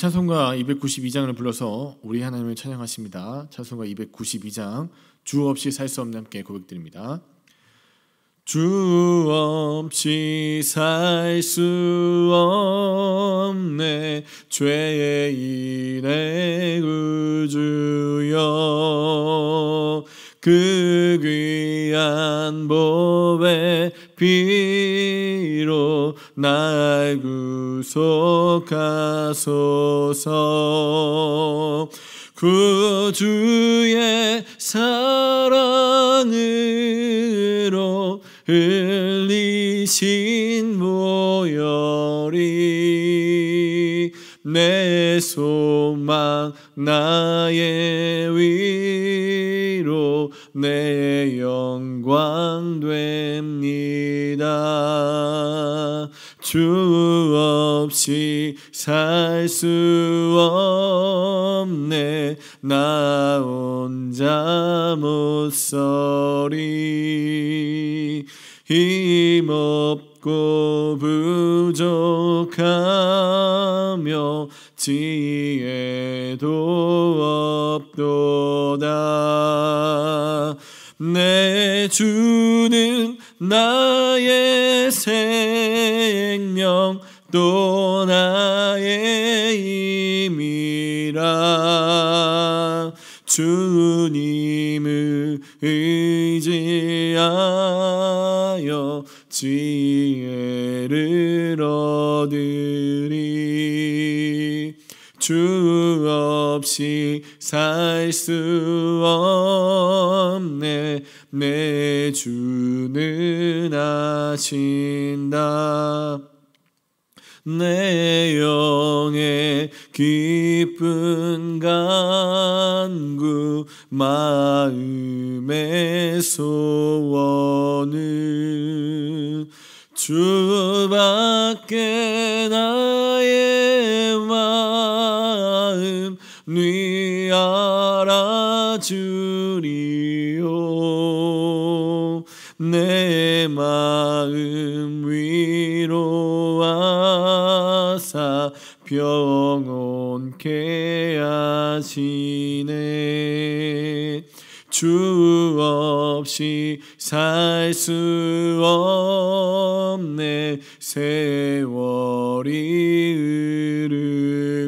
찬송가 292장을 불러서 우리 하나님을 찬양하십니다. 찬송가 292장 주 없이 살 수 없는 함께 고백드립니다. 주 없이 살 수 없네 죄인의 구주여 그 귀한 보배 피로 날 구속하소서 구주의 사랑으로 흘리신 보혈이 내 소망 나의 위로 내 영광 됩니다. 주 없이 살 수 없네 나 혼자 못 서리 힘없고 부족하며 지혜도 없도다. 내 주는 나의 생명 또 나의 힘이라 주님을 의지하여 지혜를 얻으리. 주 없이 살 수 없네 내 주는 아신다. 내 영의 기쁜 간구 마음의 소원은 주밖에 나의 마음 네 알아주리요. 내 마음 위로하사 평온케 하시네. 주 없이 살 수 없네 세월이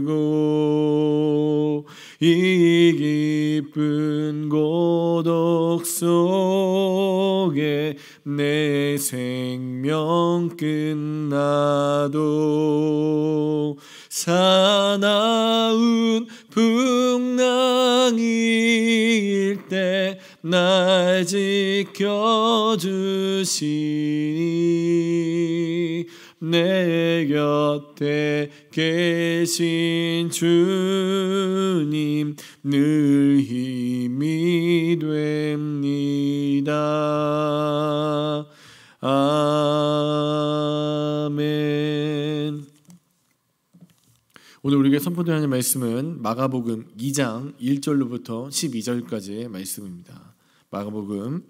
흐르고 이 깊은 고독 속에 내 생명 끝나도 사나운 풍랑일 때 날 지켜주시니 내 곁에 계신 주님 늘 힘이 됩니다. 아멘. 오늘 우리에게 선포되는 말씀은 마가복음 2장 1절로부터 12절까지의 말씀입니다. 마가복음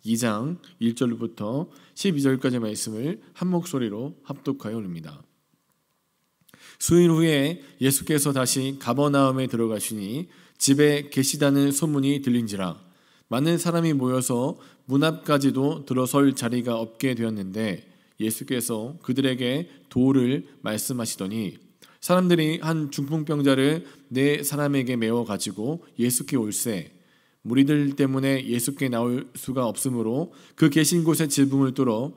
2장 1절로부터 12절까지의 말씀을 한 목소리로 합독하여 올립니다. 수일 후에 예수께서 다시 가버나움에 들어가시니 집에 계시다는 소문이 들린지라 많은 사람이 모여서 문 앞까지도 들어설 자리가 없게 되었는데 예수께서 그들에게 도를 말씀하시더니 사람들이 한 중풍병자를 네 사람에게 메워 가지고 예수께 올세 무리들 때문에 예수께 나올 수가 없으므로 그 계신 곳에 지붕을 뚫어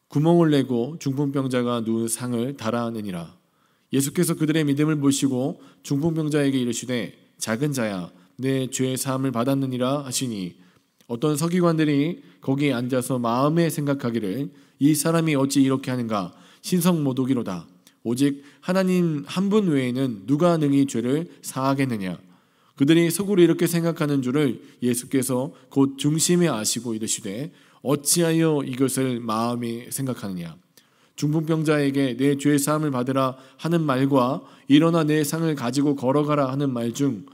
구멍을 내고 중풍병자가 누운 상을 달아내니라. 예수께서 그들의 믿음을 보시고 중풍병자에게 이르시되 작은 자야 내 죄 사함을 받았느니라 하시니 어떤 서기관들이 거기에 앉아서 마음에 생각하기를 이 사람이 어찌 이렇게 하는가 신성모독이로다. 오직 하나님 한 분 외에는 누가 능히 죄를 사하겠느냐. 그들이 속으로 이렇게 생각하는 줄을 예수께서 곧 중심에 아시고 이르시되 어찌하여 이것을 마음에 생각하느냐. 중풍병자에게 내 죄 사함을 받으라 하는 말과 일어나 내 상을 가지고 걸어가라 하는 말 중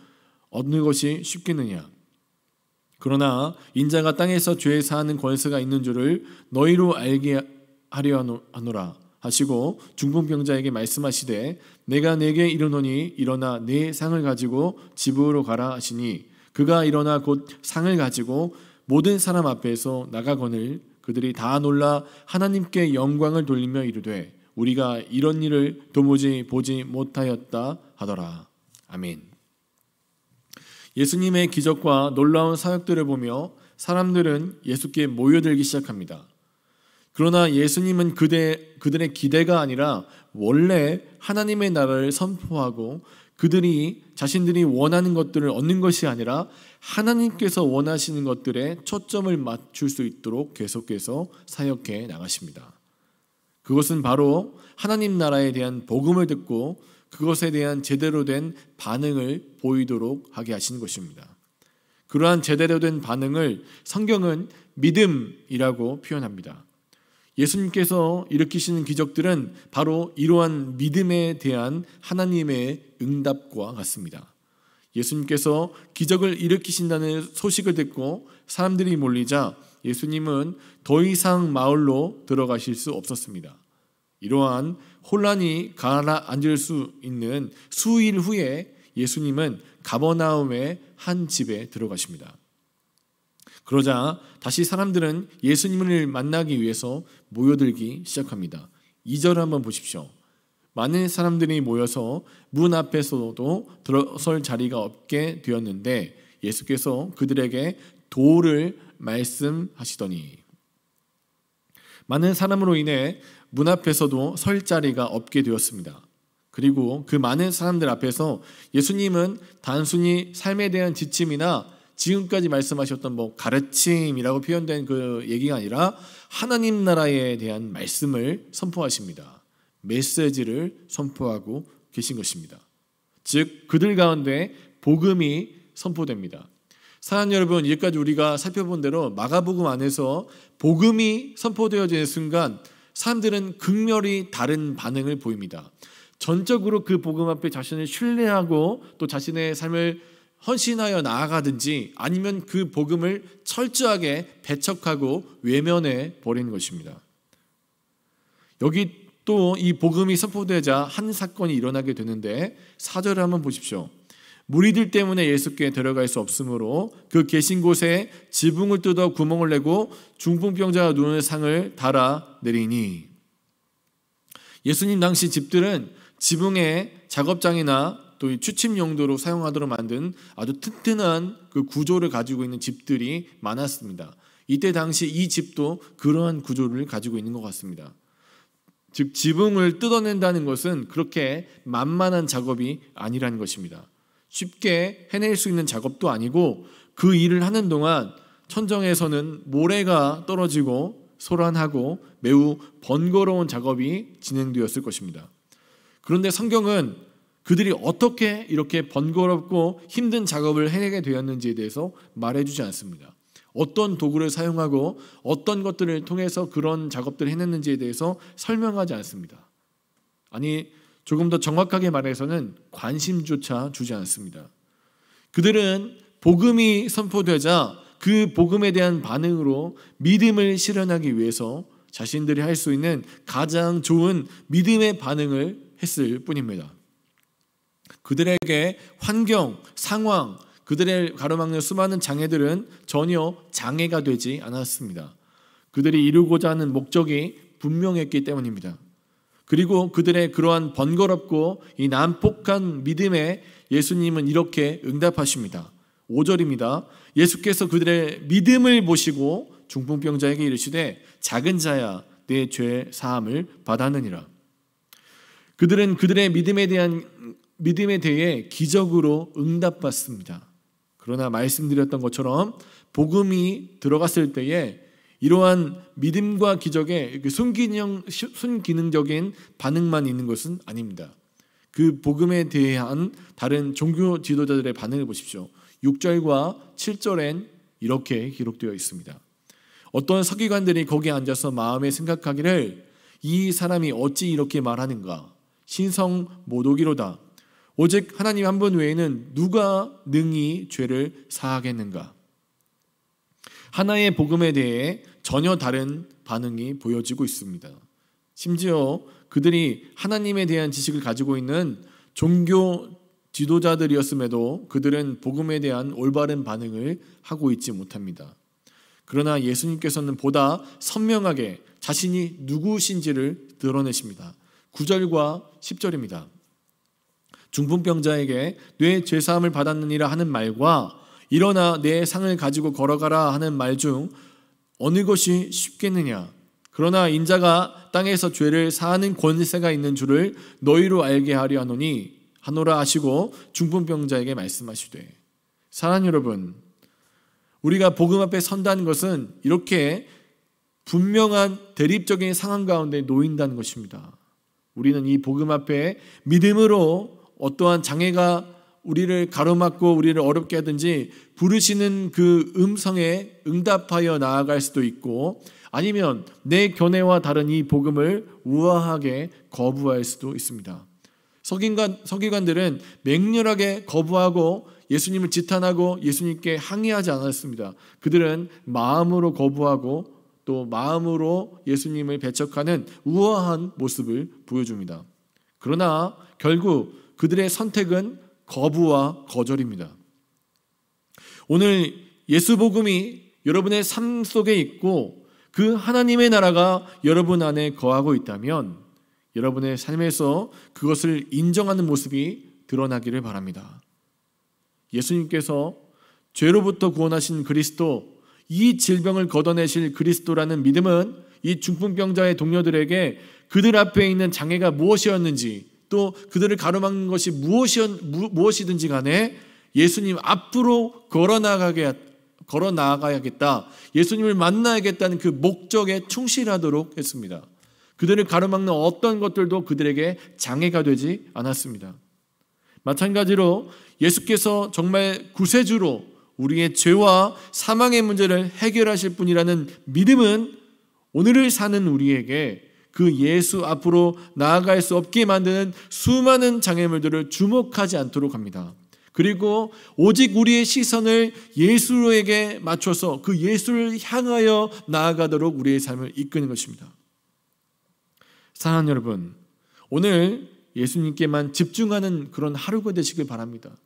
어느 것이 쉽겠느냐. 그러나 인자가 땅에서 죄 사하는 권세가 있는 줄을 너희로 알게 하려 하노라. 하시고 중풍병자에게 말씀하시되 내가 네게 이르노니 일어나 네 상을 가지고 집으로 가라 하시니 그가 일어나 곧 상을 가지고 모든 사람 앞에서 나가거늘 그들이 다 놀라 하나님께 영광을 돌리며 이르되 우리가 이런 일을 도무지 보지 못하였다 하더라. 아멘. 예수님의 기적과 놀라운 사역들을 보며 사람들은 예수께 모여들기 시작합니다. 그러나 예수님은 그들의 기대가 아니라 원래 하나님의 나라를 선포하고 그들이 자신들이 원하는 것들을 얻는 것이 아니라 하나님께서 원하시는 것들에 초점을 맞출 수 있도록 계속해서 사역해 나가십니다. 그것은 바로 하나님 나라에 대한 복음을 듣고 그것에 대한 제대로 된 반응을 보이도록 하게 하시는 것입니다. 그러한 제대로 된 반응을 성경은 믿음이라고 표현합니다. 예수님께서 일으키시는 기적들은 바로 이러한 믿음에 대한 하나님의 응답과 같습니다. 예수님께서 기적을 일으키신다는 소식을 듣고 사람들이 몰리자 예수님은 더 이상 마을로 들어가실 수 없었습니다. 이러한 혼란이 가라앉을 수 있는 수일 후에 예수님은 가버나움의 한 집에 들어가십니다. 그러자 다시 사람들은 예수님을 만나기 위해서 모여들기 시작합니다. 2절을 한번 보십시오. 많은 사람들이 모여서 문 앞에서도 들어설 자리가 없게 되었는데 예수께서 그들에게 도를 말씀하시더니 많은 사람으로 인해 문 앞에서도 설 자리가 없게 되었습니다. 그리고 그 많은 사람들 앞에서 예수님은 단순히 삶에 대한 지침이나 지금까지 말씀하셨던 가르침이라고 표현된 그 얘기가 아니라 하나님 나라에 대한 말씀을 선포하십니다. 메시지를 선포하고 계신 것입니다. 즉 그들 가운데 복음이 선포됩니다. 사랑하는 여러분, 여기까지 우리가 살펴본 대로 마가복음 안에서 복음이 선포되어지는 순간 사람들은 극렬히 다른 반응을 보입니다. 전적으로 그 복음 앞에 자신을 신뢰하고 또 자신의 삶을 헌신하여 나아가든지 아니면 그 복음을 철저하게 배척하고 외면해 버리는 것입니다. 여기 또 이 복음이 선포되자 한 사건이 일어나게 되는데 4절을 한번 보십시오. 무리들 때문에 예수께 데려갈 수 없으므로 그 계신 곳에 지붕을 뜯어 구멍을 내고 중풍병자가 누우는 상을 달아 내리니 예수님 당시 집들은 지붕에 작업장이나 또 취침 용도로 사용하도록 만든 아주 튼튼한 그 구조를 가지고 있는 집들이 많았습니다. 이때 당시 이 집도 그러한 구조를 가지고 있는 것 같습니다. 즉 지붕을 뜯어낸다는 것은 그렇게 만만한 작업이 아니라는 것입니다. 쉽게 해낼 수 있는 작업도 아니고 그 일을 하는 동안 천정에서는 모래가 떨어지고 소란하고 매우 번거로운 작업이 진행되었을 것입니다. 그런데 성경은 그들이 어떻게 이렇게 번거롭고 힘든 작업을 해내게 되었는지에 대해서 말해주지 않습니다. 어떤 도구를 사용하고 어떤 것들을 통해서 그런 작업들을 해냈는지에 대해서 설명하지 않습니다. 아니, 조금 더 정확하게 말해서는 관심조차 주지 않습니다. 그들은 복음이 선포되자 그 복음에 대한 반응으로 믿음을 실현하기 위해서 자신들이 할 수 있는 가장 좋은 믿음의 반응을 했을 뿐입니다. 그들에게 환경, 상황, 그들을 가로막는 수많은 장애들은 전혀 장애가 되지 않았습니다. 그들이 이루고자 하는 목적이 분명했기 때문입니다. 그리고 그들의 그러한 번거롭고 이 난폭한 믿음에 예수님은 이렇게 응답하십니다. 5절입니다. 예수께서 그들의 믿음을 보시고 중풍병자에게 이르시되 작은 자야 내 죄 사함을 받았느니라. 그들은 그들의 믿음에 대해 기적으로 응답받습니다. 그러나 말씀드렸던 것처럼 복음이 들어갔을 때에 이러한 믿음과 기적의 순기능적인 반응만 있는 것은 아닙니다. 그 복음에 대한 다른 종교 지도자들의 반응을 보십시오. 6절과 7절엔 이렇게 기록되어 있습니다. 어떤 서기관들이 거기에 앉아서 마음에 생각하기를 이 사람이 어찌 이렇게 말하는가? 신성모독이로다. 오직 하나님 한 분 외에는 누가 능히 죄를 사하겠는가? 하나의 복음에 대해 전혀 다른 반응이 보여지고 있습니다. 심지어 그들이 하나님에 대한 지식을 가지고 있는 종교 지도자들이었음에도 그들은 복음에 대한 올바른 반응을 하고 있지 못합니다. 그러나 예수님께서는 보다 선명하게 자신이 누구신지를 드러내십니다. 9절과 10절입니다. 중풍병자에게 뇌 죄사함을 받았느니라 하는 말과 일어나 내 상을 가지고 걸어가라 하는 말 중 어느 것이 쉽겠느냐. 그러나 인자가 땅에서 죄를 사하는 권세가 있는 줄을 너희로 알게 하려 하노라 하시고 중풍병자에게 말씀하시되. 사랑하는 여러분, 우리가 복음 앞에 선다는 것은 이렇게 분명한 대립적인 상황 가운데 놓인다는 것입니다. 우리는 이 복음 앞에 믿음으로 어떠한 장애가 우리를 가로막고 우리를 어렵게 하든지 부르시는 그 음성에 응답하여 나아갈 수도 있고, 아니면 내 견해와 다른 이 복음을 우아하게 거부할 수도 있습니다. 서기관들은 맹렬하게 거부하고 예수님을 지탄하고 예수님께 항의하지 않았습니다. 그들은 마음으로 거부하고 또 마음으로 예수님을 배척하는 우아한 모습을 보여줍니다. 그러나 결국 그들의 선택은 거부와 거절입니다. 오늘 예수 복음이 여러분의 삶 속에 있고 그 하나님의 나라가 여러분 안에 거하고 있다면 여러분의 삶에서 그것을 인정하는 모습이 드러나기를 바랍니다. 예수님께서 죄로부터 구원하신 그리스도, 이 질병을 걷어내실 그리스도라는 믿음은 이 중풍병자의 동료들에게 그들 앞에 있는 장애가 무엇이었는지, 또 그들을 가로막는 것이 무엇이든지 간에 예수님 앞으로 걸어 나아가야겠다, 예수님을 만나야겠다는 그 목적에 충실하도록 했습니다. 그들을 가로막는 어떤 것들도 그들에게 장애가 되지 않았습니다. 마찬가지로 예수께서 정말 구세주로 우리의 죄와 사망의 문제를 해결하실 분이라는 믿음은 오늘을 사는 우리에게 그 예수 앞으로 나아갈 수 없게 만드는 수많은 장애물들을 주목하지 않도록 합니다. 그리고 오직 우리의 시선을 예수에게 맞춰서 그 예수를 향하여 나아가도록 우리의 삶을 이끄는 것입니다. 사랑하는 여러분, 오늘 예수님께만 집중하는 그런 하루가 되시길 바랍니다.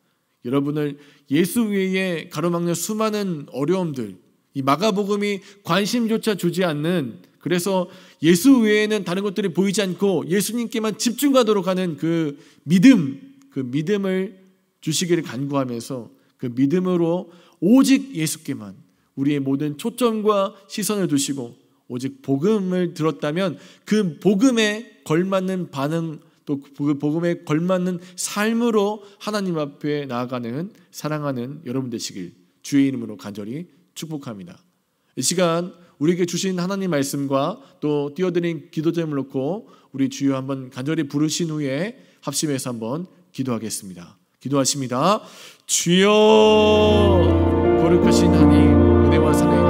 여러분을 예수 외에 가로막는 수많은 어려움들, 이 마가복음이 관심조차 주지 않는, 그래서 예수 외에는 다른 것들이 보이지 않고 예수님께만 집중하도록 하는 그 믿음을 주시기를 간구하면서 그 믿음으로 오직 예수께만 우리의 모든 초점과 시선을 두시고 오직 복음을 들었다면 그 복음에 걸맞는 반응, 또 그 복음에 걸맞는 삶으로 하나님 앞에 나아가는 사랑하는 여러분 되시길 주의 이름으로 간절히 축복합니다. 이 시간 우리에게 주신 하나님 말씀과 또 띄워드린 기도 제목을 놓고 우리 주여 한번 간절히 부르신 후에 합심해서 한번 기도하겠습니다. 기도하십니다. 주여, 거룩하신 하나님, 은혜와 사랑의